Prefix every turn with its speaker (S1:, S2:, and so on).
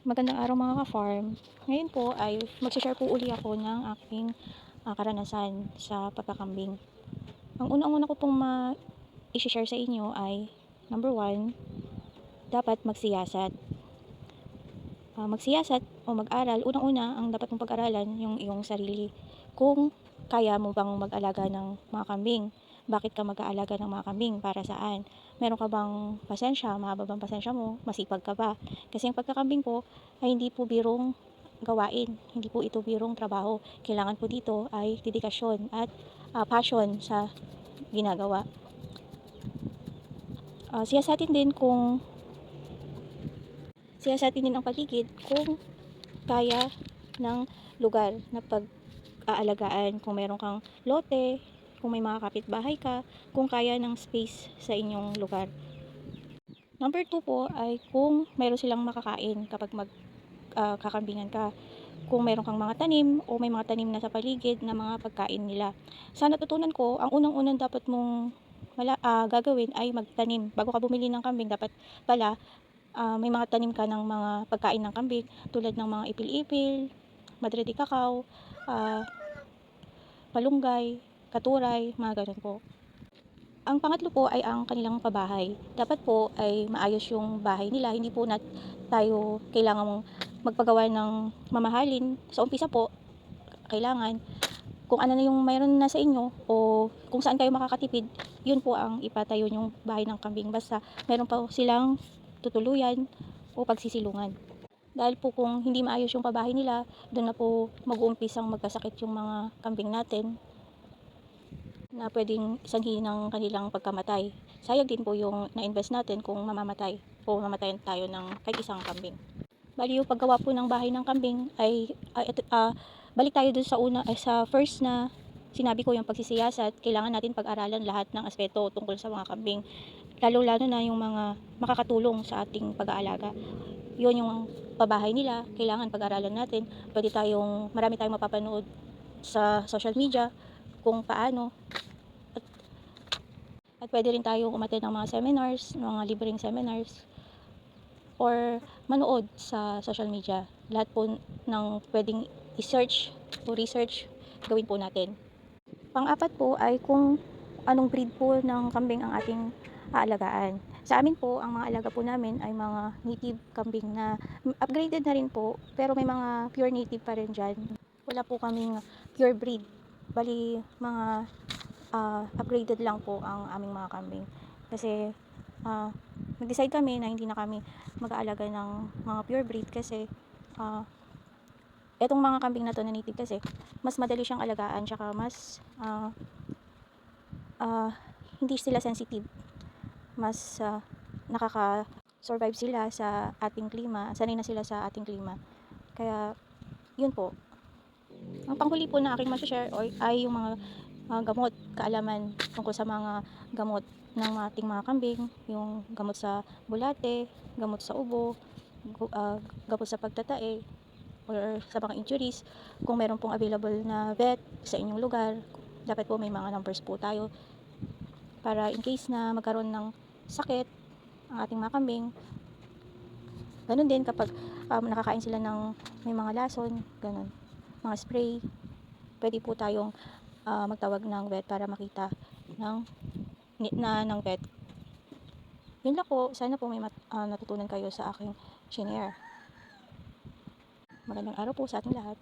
S1: Magandang araw mga ka-farm. Ngayon po ay mag-share po uli ako ng aking karanasan sa pagkakambing. Ang unang-una ko pong i-share sa inyo ay number 1, dapat magsiyasat. Magsiyasat o mag-aral, unang-una ang dapat mong pag-aralan yung iyong sarili. Kung kaya mo bang mag-alaga ng mga kambing, bakit ka mag-aalaga ng mga kambing, para saan? Meron ka bang pasensya, mahaba bang pasensya mo, masipag ka ba? Kasi ang pagkakambing po ay hindi po birong gawain, hindi po ito birong trabaho. Kailangan po dito ay dedikasyon at passion sa ginagawa. Siyasatin din ang paligid kung kaya ng lugar na pag-aalagaan. Kung meron kang lote, kung may mga kapitbahay ka, kung kaya ng space sa inyong lugar. Number 2 po ay kung meron silang makakain kapag kakambingan ka. Kung meron kang mga tanim o may mga tanim na sa paligid na mga pagkain nila. Sa natutunan ko, ang unang-unang dapat mong gagawin ay magtanim. Bago ka bumili ng kambing, dapat pala may mga tanim ka ng mga pagkain ng kambing, tulad ng mga ipil-ipil, madre de cacao, palunggay, katuray, mga ganun po. Ang pangatlo po ay ang kanilang pabahay. Dapat po ay maayos yung bahay nila. Hindi po tayo kailangan magpagawa ng mamahalin. Sa umpisa po, kailangan kung ano na yung mayroon na sa inyo o kung saan kayo makakatipid, yun po ang ipatayo yung bahay ng kambing. Basta meron pa silang tutuluyan o pagsisilungan. Dahil po kung hindi maayos yung pabahay nila, doon na po mag-uumpisang magkasakit yung mga kambing natin na pwedeng sanhi ng kanilang pagkamatay. Sayang din po yung na-invest natin kung mamamatay o mamatayan tayo ng kahit isang kambing. Bali yung paggawa po ng bahay ng kambing ay balik tayo dun sa first na sinabi ko, yung pagsisiyasat. Kailangan natin pag-aralan lahat ng aspeto tungkol sa mga kambing, lalo-lalo na yung mga makakatulong sa ating pag-aalaga. Yun yung pabahay nila, kailangan pag-aralan natin. Marami tayong mapapanood sa social media kung paano, at pwede rin tayo umattend ng mga seminars, mga libreng seminars, or manood sa social media. Lahat po ng pwedeng i-search o research, gawin po natin. Pang-apat po ay kung anong breed po ng kambing ang ating aalagaan. Sa amin po, ang mga alaga po namin ay mga native kambing na upgraded na rin po, pero may mga pure native pa rin dyan. Wala po kaming pure breed. Bali, mga upgraded lang po ang aming mga kambing. Kasi nag-decide kami na hindi na kami mag-aalaga ng mga pure breed kasi etong mga kambing na to na native kasi mas madali siyang alagaan, tsaka mas hindi sila sensitive, mas nakaka-survive sila sa ating klima, sanay na sila sa ating klima. Kaya yun po. Ang panghuli po na aking ma-share ay yung mga gamot, kaalaman tungkol sa mga gamot ng ating mga kambing, yung gamot sa bulate, gamot sa ubo, gamot sa pagtatae or sa mga injuries. Kung meron pong available na vet sa inyong lugar, dapat po may mga numbers po tayo para in case na magkaroon ng sakit ang ating mga kambing. Ganun din kapag nakakain sila ng may mga lason, ganun, mga spray, pwede po tayong magtawag ng vet para makita ng vet. Yun lang po, sana po may natutunan kayo sa aking shinare. Magandang araw po sa ating lahat.